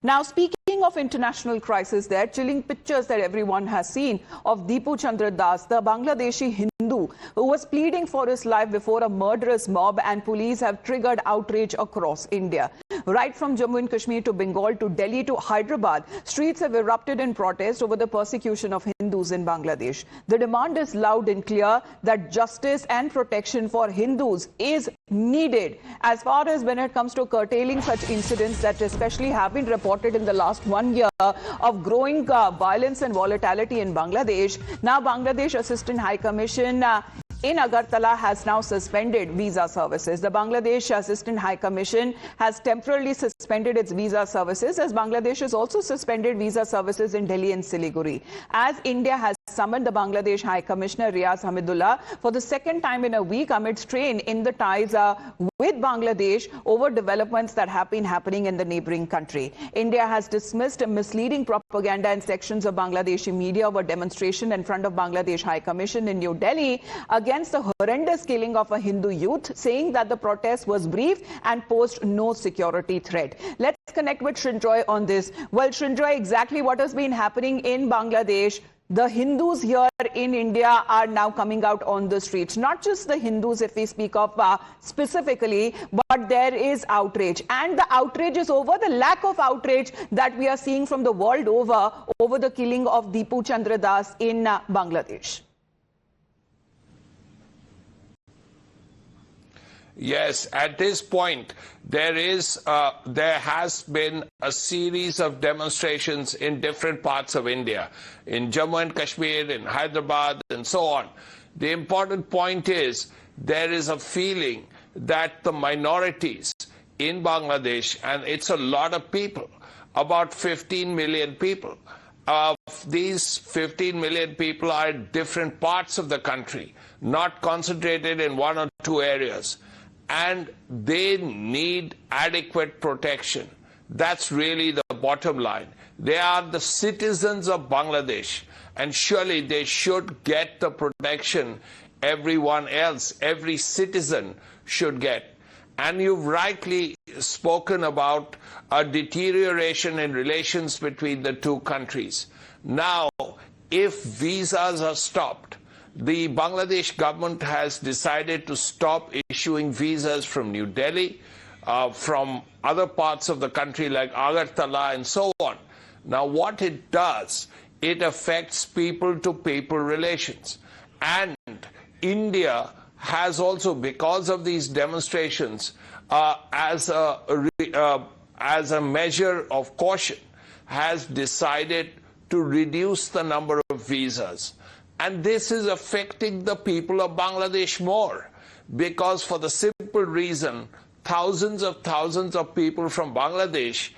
Now, speaking of international crisis, there are chilling pictures that everyone has seen of Dipu Chandra Das, the Bangladeshi Hindu who was pleading for his life before a murderous mob, and police have triggered outrage across India. Right from Jammu and Kashmir to Bengal to Delhi to Hyderabad, streets have erupted in protest over the persecution of Hindus in Bangladesh. The demand is loud and clear that justice and protection for Hindus is needed. As far as when it comes to curtailing such incidents that especially have been reported in the last 1 year of growing violence and volatility in Bangladesh, now Bangladesh Assistant High Commission in Agartala has now suspended visa services. The Bangladesh Assistant High Commission has temporarily suspended its visa services, as Bangladesh has also suspended visa services in Delhi and Siliguri. As India has summoned the Bangladesh High Commissioner Riaz Hamidullah for the second time in a week amid strain in the ties with Bangladesh over developments that have been happening in the neighboring country. India has dismissed misleading propaganda in sections of Bangladeshi media over demonstration in front of Bangladesh High Commission in New Delhi against the horrendous killing of a Hindu youth, saying that the protest was brief and posed no security threat. Let's connect with Srinjoy on this. Well, Srinjoy, exactly what has been happening in Bangladesh? The Hindus here in India are now coming out on the streets. Not just the Hindus, if we speak of specifically, but there is outrage. And the outrage is over the lack of outrage that we are seeing from the world over the killing of Dipu Chandra Das in Bangladesh. Yes, at this point, there has been a series of demonstrations in different parts of India, in Jammu and Kashmir, in Hyderabad, and so on. The important point is there is a feeling that the minorities in Bangladesh, and it's a lot of people, about 15 million people, these 15 million people are in different parts of the country, not concentrated in one or two areas. And they need adequate protection. That's really the bottom line. They are the citizens of Bangladesh, and surely they should get the protection everyone else, every citizen should get. And you've rightly spoken about a deterioration in relations between the two countries. Now, if visas are stopped, the Bangladesh government has decided to stop issuing visas from New Delhi, from other parts of the country like Agartala and so on. Now what it does, it affects people-to-people relations. And India has also, because of these demonstrations, as a measure of caution, has decided to reduce the number of visas. And this is affecting the people of Bangladesh more, because for the simple reason, thousands of people from Bangladesh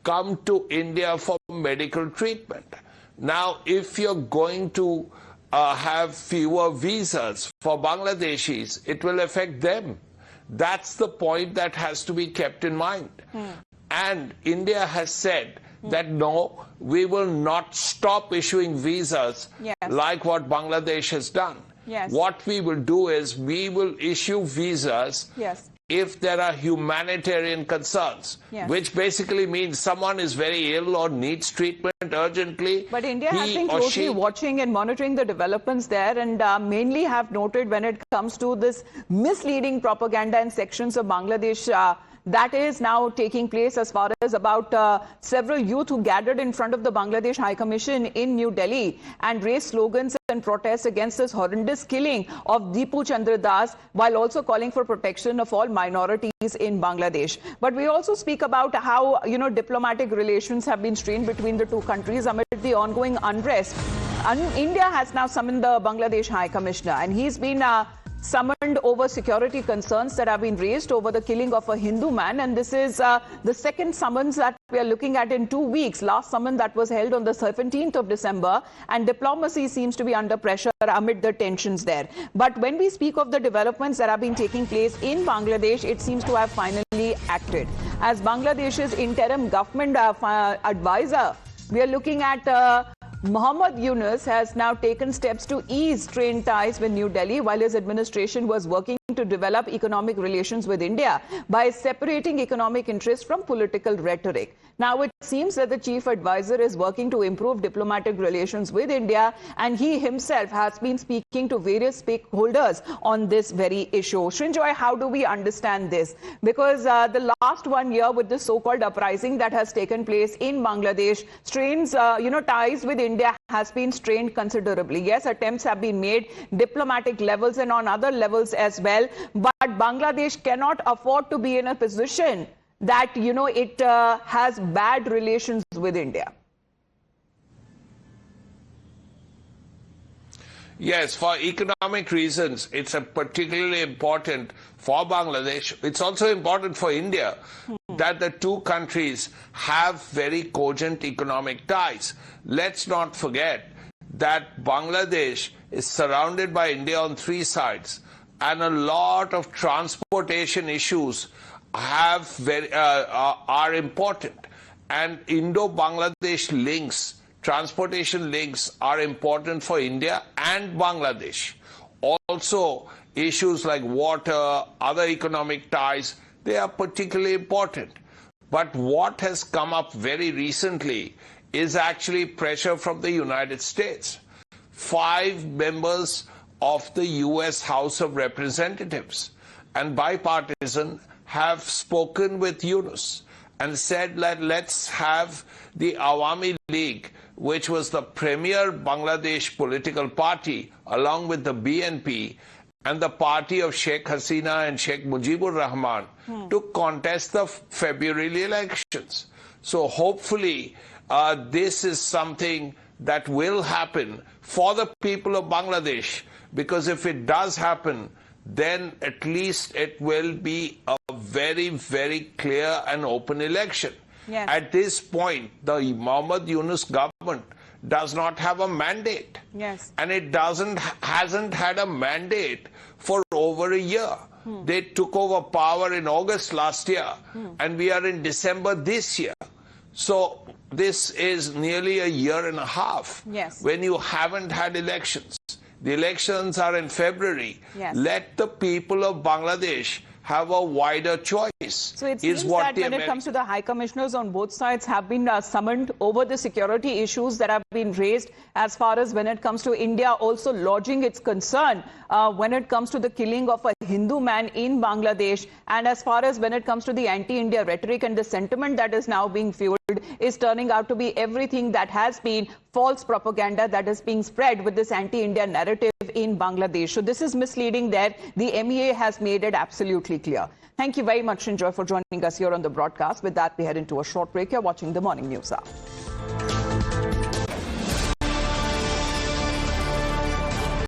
come to India for medical treatment. Now, if you're going to have fewer visas for Bangladeshis, it will affect them. That's the point that has to be kept in mind. And India has said that no, we will not stop issuing visas like what Bangladesh has done. What we will do is we will issue visas if there are humanitarian concerns, which basically means someone is very ill or needs treatment urgently. But India has been closely watching and monitoring the developments there, and mainly have noted when it comes to this misleading propaganda in sections of Bangladesh that is now taking place, as far as about several youth who gathered in front of the Bangladesh High Commission in New Delhi and raised slogans and protests against this horrendous killing of Dipu Chandra Das, while also calling for protection of all minorities in Bangladesh. But we also speak about how, diplomatic relations have been strained between the two countries amid the ongoing unrest. India has now summoned the Bangladesh High Commissioner, and he's been summoned over security concerns that have been raised over the killing of a Hindu man. And this is the second summons that we are looking at in 2 weeks. Last summon that was held on the 17th of December, and diplomacy seems to be under pressure amid the tensions there. But when we speak of the developments that have been taking place in Bangladesh, it seems to have finally acted. As Bangladesh's interim government advisor, we are looking at Muhammad Yunus has now taken steps to ease strained ties with New Delhi, while his administration was working to to develop economic relations with India by separating economic interests from political rhetoric. Now, it seems that the chief advisor is working to improve diplomatic relations with India, and he himself has been speaking to various stakeholders on this very issue. Srinjoy, how do we understand this? Because the last 1 year with the so-called uprising that has taken place in Bangladesh, strains, ties with India has been strained considerably. Yes, attempts have been made, diplomatic levels and on other levels as well. But Bangladesh cannot afford to be in a position that, it has bad relations with India. Yes, for economic reasons, it's particularly important for Bangladesh. It's also important for India that the two countries have very cogent economic ties. Let's not forget that Bangladesh is surrounded by India on three sides, and a lot of transportation issues are important. And Indo-Bangladesh links, transportation links, are important for India and Bangladesh. Also, issues like water, other economic ties, they are particularly important. But what has come up very recently is actually pressure from the United States. 5 members of the U.S. House of Representatives and bipartisan have spoken with Yunus and said that let's have the Awami League, which was the premier Bangladesh political party, along with the BNP and the party of Sheikh Hasina and Sheikh Mujibur Rahman, to contest the February elections. So hopefully this is something that will happen for the people of Bangladesh, because if it does happen, then at least it will be a very, very clear and open election. Yes. At this point, the Mohammad Yunus government does not have a mandate. Yes. And it hasn't had a mandate for over a year. They took over power in August last year, and we are in December this year. So this is nearly a year and a half when you haven't had elections. The elections are in February. Yes. Let the people of Bangladesh have a wider choice. So it seems that when it comes to the high commissioners on both sides have been summoned over the security issues that have been raised, as far as when it comes to India also lodging its concern when it comes to the killing of a Hindu man in Bangladesh, and as far as when it comes to the anti-India rhetoric and the sentiment that is now being fueled is turning out to be everything that has been false propaganda that is being spread with this anti-India narrative in Bangladesh. So this is misleading there. The MEA has made it absolutely clear. Thank you very much, Srinjoy, for joining us here on the broadcast. With that, we head into a short break. You're watching the Morning News Hour.